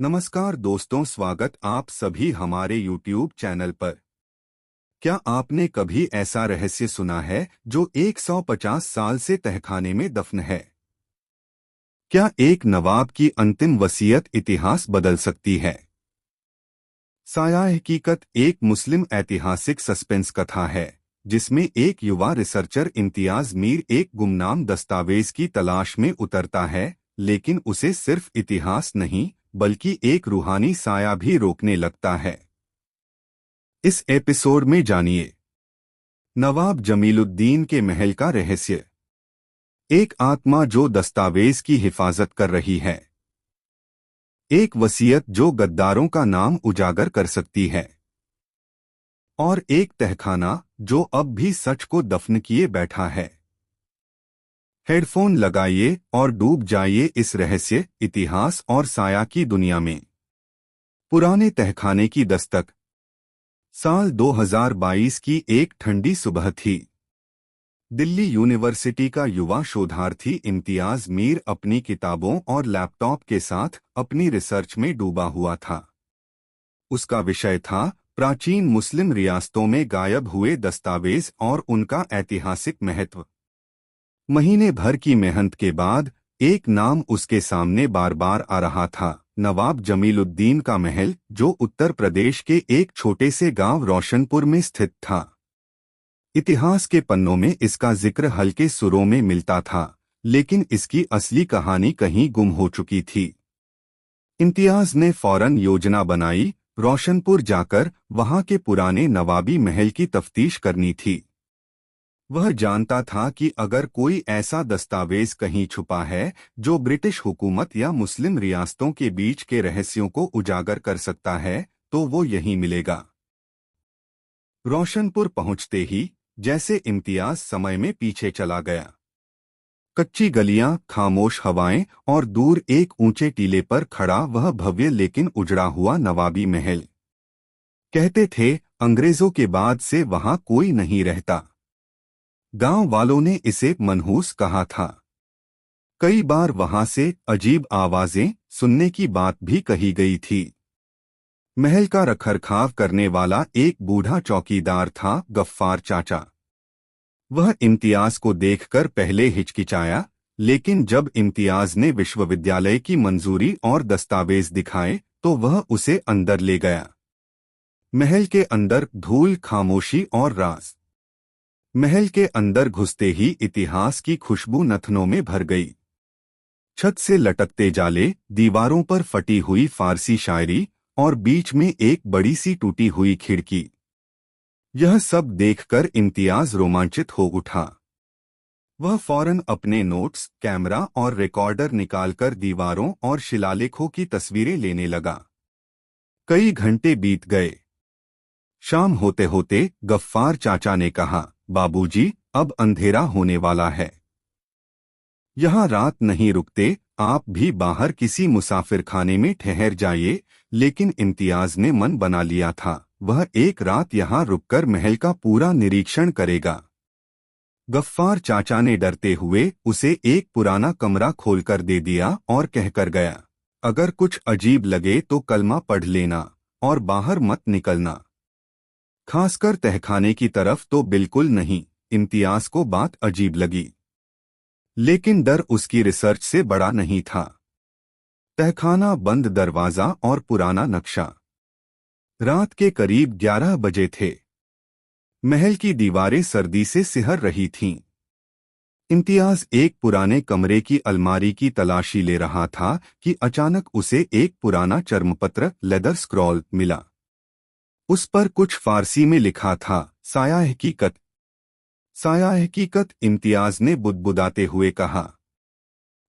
नमस्कार दोस्तों, स्वागत आप सभी हमारे YouTube चैनल पर। क्या आपने कभी ऐसा रहस्य सुना है जो 150 साल से तहखाने में दफन है? क्या एक नवाब की अंतिम वसीयत इतिहास बदल सकती है? साया हकीकत एक मुस्लिम ऐतिहासिक सस्पेंस कथा है जिसमें एक युवा रिसर्चर इम्तियाज मीर एक गुमनाम दस्तावेज की तलाश में उतरता है, लेकिन उसे सिर्फ इतिहास नहीं बल्कि एक रूहानी साया भी रोकने लगता है। इस एपिसोड में जानिए नवाब जमीलुद्दीन के महल का रहस्य। एक आत्मा जो दस्तावेज की हिफाजत कर रही है, एक वसीयत जो गद्दारों का नाम उजागर कर सकती है, और एक तहखाना जो अब भी सच को दफन किए बैठा है। हेडफोन लगाइए और डूब जाइए इस रहस्य, इतिहास और साया की दुनिया में। पुराने तहखाने की दस्तक। साल 2022 की एक ठंडी सुबह थी। दिल्ली यूनिवर्सिटी का युवा शोधार्थी इम्तियाज मीर अपनी किताबों और लैपटॉप के साथ अपनी रिसर्च में डूबा हुआ था। उसका विषय था प्राचीन मुस्लिम रियासतों में गायब हुए दस्तावेज और उनका ऐतिहासिक महत्व। महीने भर की मेहनत के बाद एक नाम उसके सामने बार बार आ रहा था, नवाब जमीलुद्दीन का महल, जो उत्तर प्रदेश के एक छोटे से गांव रोशनपुर में स्थित था। इतिहास के पन्नों में इसका जिक्र हल्के सुरों में मिलता था, लेकिन इसकी असली कहानी कहीं गुम हो चुकी थी। इम्तियाज ने फौरन योजना बनाई, रोशनपुर जाकर वहां के पुराने नवाबी महल की तफ्तीश करनी थी। वह जानता था कि अगर कोई ऐसा दस्तावेज कहीं छुपा है जो ब्रिटिश हुकूमत या मुस्लिम रियासतों के बीच के रहस्यों को उजागर कर सकता है, तो वो यहीं मिलेगा। रोशनपुर पहुंचते ही जैसे इम्तियाज समय में पीछे चला गया। कच्ची गलियां, खामोश हवाएं और दूर एक ऊंचे टीले पर खड़ा वह भव्य लेकिन उजड़ा हुआ नवाबी महल। कहते थे अंग्रेजों के बाद से वहां कोई नहीं रहता। गांव वालों ने इसे मनहूस कहा था। कई बार वहां से अजीब आवाजें सुनने की बात भी कही गई थी। महल का रखरखाव करने वाला एक बूढ़ा चौकीदार था, गफ्फार चाचा। वह इम्तियाज को देखकर पहले हिचकिचाया, लेकिन जब इम्तियाज ने विश्वविद्यालय की मंजूरी और दस्तावेज दिखाए तो वह उसे अंदर ले गया। महल के अंदर धूल, खामोशी और राज। महल के अंदर घुसते ही इतिहास की खुशबू नथनों में भर गई। छत से लटकते जाले, दीवारों पर फटी हुई फारसी शायरी और बीच में एक बड़ी सी टूटी हुई खिड़की। यह सब देखकर इम्तियाज रोमांचित हो उठा। वह फौरन अपने नोट्स, कैमरा और रिकॉर्डर निकालकर दीवारों और शिलालेखों की तस्वीरें लेने लगा। कई घंटे बीत गए। शाम होते होते गफ्फार चाचा ने कहा, बाबूजी, अब अंधेरा होने वाला है। यहाँ रात नहीं रुकते, आप भी बाहर किसी मुसाफिरखाने में ठहर जाइए। लेकिन इम्तियाज ने मन बना लिया था, वह एक रात यहाँ रुककर महल का पूरा निरीक्षण करेगा। गफ्फार चाचा ने डरते हुए उसे एक पुराना कमरा खोलकर दे दिया और कहकर गया, अगर कुछ अजीब लगे तो कलमा पढ़ लेना और बाहर मत निकलना। खासकर तहखाने की तरफ तो बिल्कुल नहीं। इम्तियाज को बात अजीब लगी, लेकिन डर उसकी रिसर्च से बड़ा नहीं था। तहखाना, बंद दरवाजा और पुराना नक्शा। रात के करीब 11 बजे थे। महल की दीवारें सर्दी से सिहर रही थीं। इम्तियाज एक पुराने कमरे की अलमारी की तलाशी ले रहा था कि अचानक उसे एक पुराना चर्मपत्र, लेदर स्क्रॉल, मिला। उस पर कुछ फारसी में लिखा था, साया हकीकत। साया हकीकत, इम्तियाज ने बुदबुदाते हुए कहा।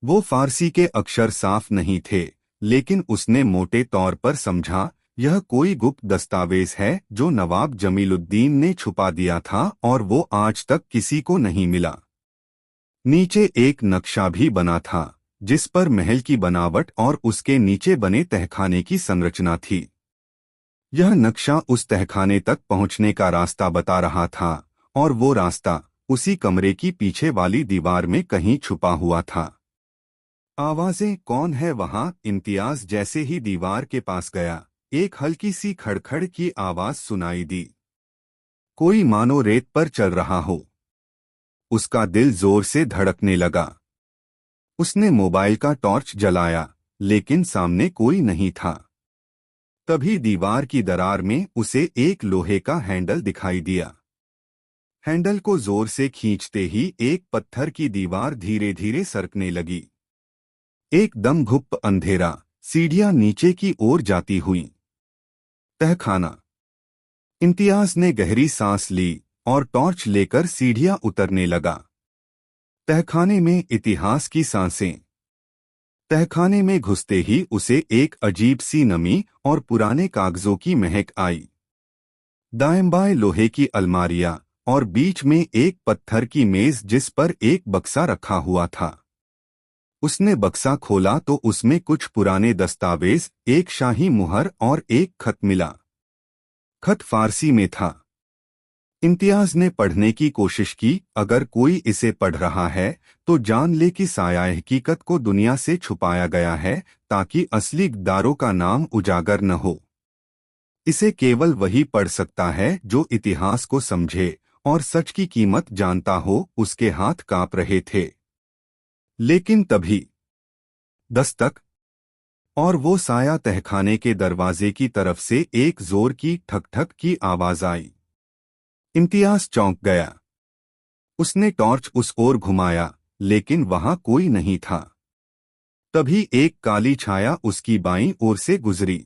वो फारसी के अक्षर साफ नहीं थे, लेकिन उसने मोटे तौर पर समझा, यह कोई गुप्त दस्तावेज है जो नवाब जमीलुद्दीन ने छुपा दिया था और वो आज तक किसी को नहीं मिला। नीचे एक नक्शा भी बना था, जिस पर महल की बनावट और उसके नीचे बने तहखाने की संरचना थी। यह नक्शा उस तहखाने तक पहुंचने का रास्ता बता रहा था, और वो रास्ता उसी कमरे की पीछे वाली दीवार में कहीं छुपा हुआ था। आवाजें, कौन है वहां? इम्तियाज जैसे ही दीवार के पास गया, एक हल्की सी खड़खड़ की आवाज सुनाई दी। कोई मानो रेत पर चल रहा हो। उसका दिल जोर से धड़कने लगा। उसने मोबाइल का टॉर्च जलाया, लेकिन सामने कोई नहीं था। तभी दीवार की दरार में उसे एक लोहे का हैंडल दिखाई दिया। हैंडल को जोर से खींचते ही एक पत्थर की दीवार धीरे धीरे सरकने लगी। एकदम घुप अंधेरा, सीढ़ियां नीचे की ओर जाती हुई। तहखाना। इम्तियाज ने गहरी सांस ली और टॉर्च लेकर सीढ़ियां उतरने लगा। तहखाने में इतिहास की सांसें। तहखाने में घुसते ही उसे एक अजीब सी नमी और पुराने कागजों की महक आई। दाएं बाएं लोहे की अलमारियां और बीच में एक पत्थर की मेज जिस पर एक बक्सा रखा हुआ था। उसने बक्सा खोला तो उसमें कुछ पुराने दस्तावेज, एक शाही मुहर और एक खत मिला। खत फारसी में था। इम्तियाज ने पढ़ने की कोशिश की। अगर कोई इसे पढ़ रहा है तो जान ले कि साया हकीकत को दुनिया से छुपाया गया है, ताकि असली गद्दारों का नाम उजागर न हो। इसे केवल वही पढ़ सकता है जो इतिहास को समझे और सच की कीमत जानता हो। उसके हाथ कांप रहे थे। लेकिन तभी दस्तक, और वो साया तहखाने के दरवाजे की तरफ से एक जोर की ठक ठक की आवाज आई। इम्तियाज चौंक गया। उसने टॉर्च उस ओर घुमाया, लेकिन वहां कोई नहीं था। तभी एक काली छाया उसकी बाईं ओर से गुजरी।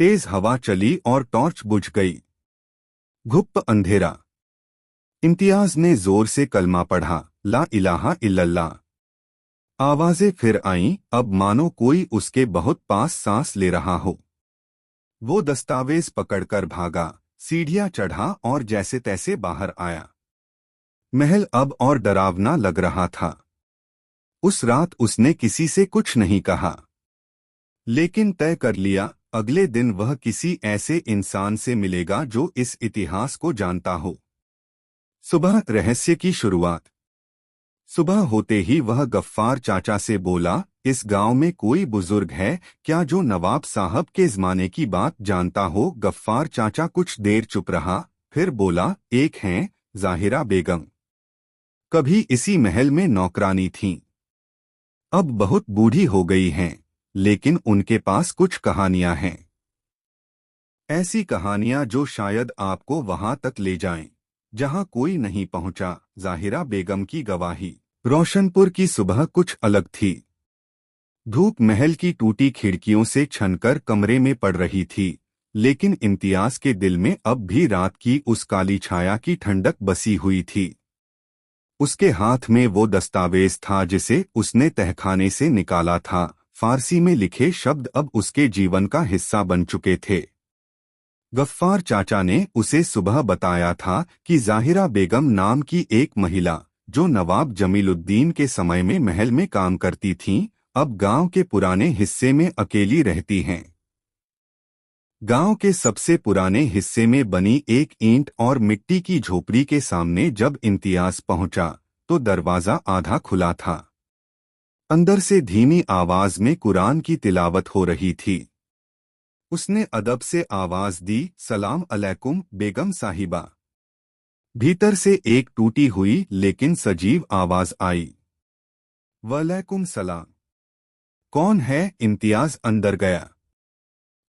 तेज हवा चली और टॉर्च बुझ गई। घुप्प अंधेरा। इम्तियाज ने जोर से कलमा पढ़ा, ला इलाहा इल्लल्लाह। आवाजें फिर आईं, अब मानो कोई उसके बहुत पास सांस ले रहा हो। वो दस्तावेज पकड़कर भागा, सीढ़ियां चढ़ा और जैसे तैसे बाहर आया। महल अब और डरावना लग रहा था। उस रात उसने किसी से कुछ नहीं कहा, लेकिन तय कर लिया, अगले दिन वह किसी ऐसे इंसान से मिलेगा जो इस इतिहास को जानता हो। सुबह रहस्य की शुरुआत। सुबह होते ही वह गफ्फार चाचा से बोला, इस गांव में कोई बुजुर्ग है क्या जो नवाब साहब के जमाने की बात जानता हो? गफ्फार चाचा कुछ देर चुप रहा, फिर बोला, एक हैं, जाहिरा बेगम। कभी इसी महल में नौकरानी थीं। अब बहुत बूढ़ी हो गई हैं, लेकिन उनके पास कुछ कहानियां हैं। ऐसी कहानियां जो शायद आपको वहां तक ले जाएं, जहां कोई नहीं पहुंचा। जाहिरा बेगम की गवाही। रोशनपुर की सुबह कुछ अलग थी। धूप महल की टूटी खिड़कियों से छनकर कमरे में पड़ रही थी, लेकिन इम्तियाज के दिल में अब भी रात की उस काली छाया की ठंडक बसी हुई थी। उसके हाथ में वो दस्तावेज था जिसे उसने तहखाने से निकाला था। फारसी में लिखे शब्द अब उसके जीवन का हिस्सा बन चुके थे। गफ्फार चाचा ने उसे सुबह बताया था कि जाहिरा बेगम नाम की एक महिला, जो नवाब जमीलुद्दीन के समय में महल में काम करती थीं, अब गांव के पुराने हिस्से में अकेली रहती हैं। गांव के सबसे पुराने हिस्से में बनी एक ईंट और मिट्टी की झोपड़ी के सामने जब इम्तियाज पहुंचा, तो दरवाजा आधा खुला था। अंदर से धीमी आवाज में कुरान की तिलावत हो रही थी। उसने अदब से आवाज दी, सलाम अलैकुम बेगम साहिबा। भीतर से एक टूटी हुई लेकिन सजीव आवाज आई, वालेकुम सलाम। कौन है? इम्तियाज अंदर गया।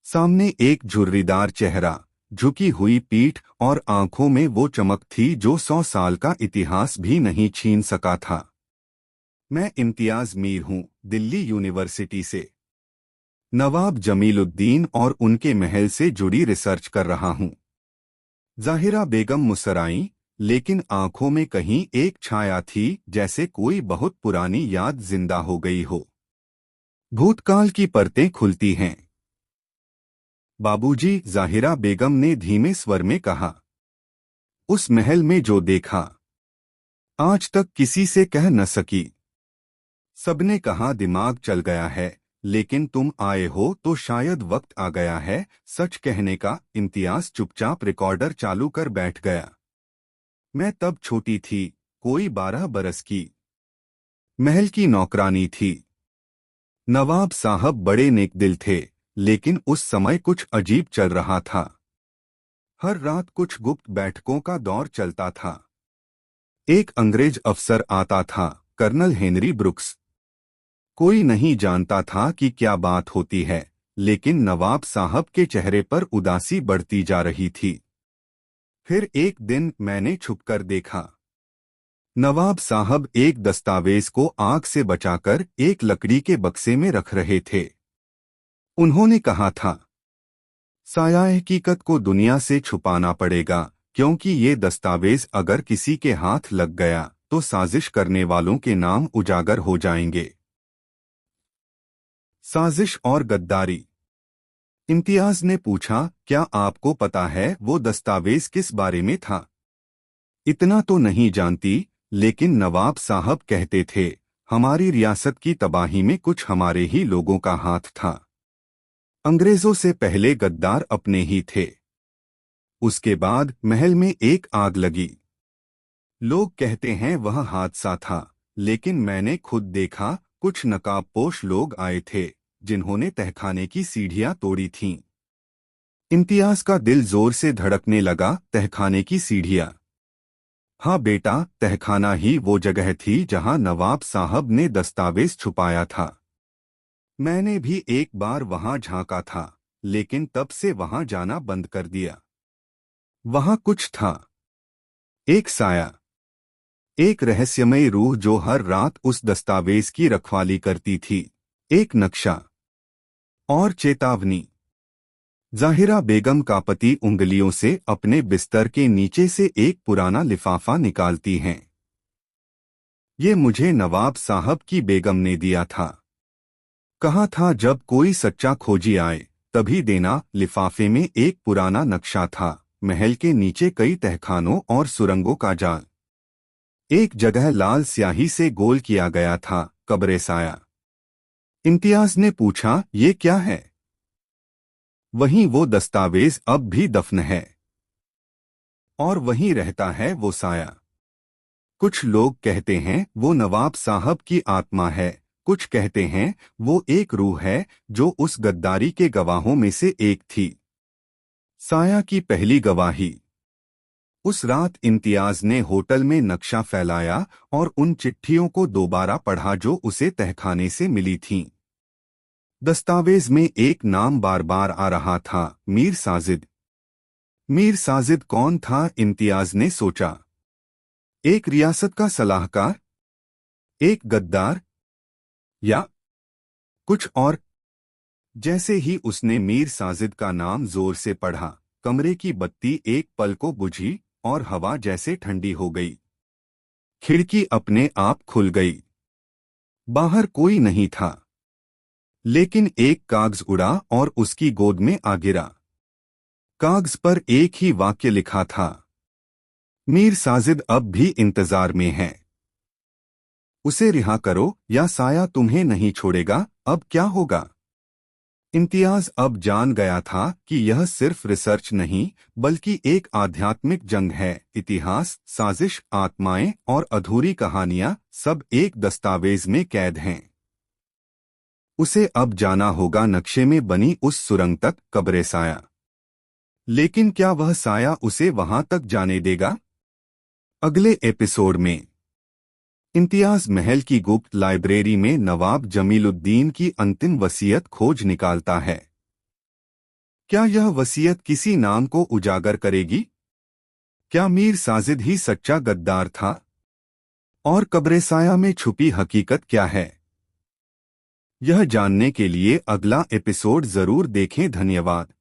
सामने एक झुर्रीदार चेहरा, झुकी हुई पीठ और आंखों में वो चमक थी जो 100 साल का इतिहास भी नहीं छीन सका था। मैं इम्तियाज मीर हूँ, दिल्ली यूनिवर्सिटी से। नवाब जमीलुद्दीन और उनके महल से जुड़ी रिसर्च कर रहा हूँ। जाहिरा बेगम मुस्कुराईं, लेकिन आंखों में कहीं एक छाया थी, जैसे कोई बहुत पुरानी याद जिंदा हो गई हो। भूतकाल की परतें खुलती हैं। बाबूजी, जाहिरा बेगम ने धीमे स्वर में कहा। उस महल में जो देखा, आज तक किसी से कह न सकी। सबने कहा दिमाग चल गया है, लेकिन तुम आए हो तो शायद वक्त आ गया है सच कहने का। इम्तियाज चुपचाप रिकॉर्डर चालू कर बैठ गया। मैं तब छोटी थी, कोई 12 बरस की। महल की नौकरानी थी। नवाब साहब बड़े नेकदिल थे, लेकिन उस समय कुछ अजीब चल रहा था। हर रात कुछ गुप्त बैठकों का दौर चलता था। एक अंग्रेज अफसर आता था, कर्नल हेनरी ब्रुक्स। कोई नहीं जानता था कि क्या बात होती है, लेकिन नवाब साहब के चेहरे पर उदासी बढ़ती जा रही थी। फिर एक दिन मैंने छुपकर देखा। नवाब साहब एक दस्तावेज को आग से बचाकर एक लकड़ी के बक्से में रख रहे थे। उन्होंने कहा था, साया हकीकत को दुनिया से छुपाना पड़ेगा, क्योंकि ये दस्तावेज अगर किसी के हाथ लग गया तो साजिश करने वालों के नाम उजागर हो जाएंगे। साजिश और गद्दारी। इम्तियाज ने पूछा, क्या आपको पता है वो दस्तावेज किस बारे में था? इतना तो नहीं जानती, लेकिन नवाब साहब कहते थे, हमारी रियासत की तबाही में कुछ हमारे ही लोगों का हाथ था। अंग्रेजों से पहले गद्दार अपने ही थे। उसके बाद महल में एक आग लगी। लोग कहते हैं वह हादसा था, लेकिन मैंने खुद देखा, कुछ नकाबपोश लोग आए थे जिन्होंने तहखाने की सीढ़ियां तोड़ी थीं। इम्तियाज का दिल जोर से धड़कने लगा। तहखाने की सीढ़ियां? हाँ बेटा, तहखाना ही वो जगह थी जहां नवाब साहब ने दस्तावेज छुपाया था। मैंने भी एक बार वहां झांका था, लेकिन तब से वहां जाना बंद कर दिया। वहां कुछ था, एक साया, एक रहस्यमयी रूह जो हर रात उस दस्तावेज की रखवाली करती थी। एक नक्शा और चेतावनी। जाहिरा बेगम का पति उंगलियों से अपने बिस्तर के नीचे से एक पुराना लिफाफा निकालती हैं। ये मुझे नवाब साहब की बेगम ने दिया था। कहा था जब कोई सच्चा खोजी आए तभी देना। लिफाफे में एक पुराना नक्शा था, महल के नीचे कई तहखानों और सुरंगों का जाल। एक जगह लाल स्याही से गोल किया गया था, कब्र साया। इम्तियाज ने पूछा, ये क्या है? वहीं वो दस्तावेज अब भी दफन है, और वहीं रहता है वो साया। कुछ लोग कहते हैं वो नवाब साहब की आत्मा है, कुछ कहते हैं वो एक रूह है जो उस गद्दारी के गवाहों में से एक थी। साया की पहली गवाही। उस रात इम्तियाज ने होटल में नक्शा फैलाया और उन चिट्ठियों को दोबारा पढ़ा जो उसे तहखाने से मिली थीं। दस्तावेज में एक नाम बार बार आ रहा था, मीर साजिद। मीर साजिद कौन था? इम्तियाज ने सोचा। एक रियासत का सलाहकार, एक गद्दार, या कुछ और? जैसे ही उसने मीर साजिद का नाम जोर से पढ़ा, कमरे की बत्ती एक पल को बुझी और हवा जैसे ठंडी हो गई। खिड़की अपने आप खुल गई। बाहर कोई नहीं था, लेकिन एक कागज उड़ा और उसकी गोद में आ गिरा। कागज पर एक ही वाक्य लिखा था, मीर साजिद अब भी इंतजार में है। उसे रिहा करो या साया तुम्हें नहीं छोड़ेगा। अब क्या होगा? इम्तियाज अब जान गया था कि यह सिर्फ रिसर्च नहीं, बल्कि एक आध्यात्मिक जंग है। इतिहास, साजिश, आत्माएं और अधूरी कहानियां सब एक दस्तावेज में कैद हैं। उसे अब जाना होगा नक्शे में बनी उस सुरंग तक, कब्र साया। लेकिन क्या वह साया उसे वहां तक जाने देगा? अगले एपिसोड में इम्तियाज महल की गुप्त लाइब्रेरी में नवाब जमीलुद्दीन की अंतिम वसीयत खोज निकालता है। क्या यह वसीयत किसी नाम को उजागर करेगी? क्या मीर साजिद ही सच्चा गद्दार था? और कब्र साया में छुपी हकीकत क्या है? यह जानने के लिए अगला एपिसोड जरूर देखें। धन्यवाद।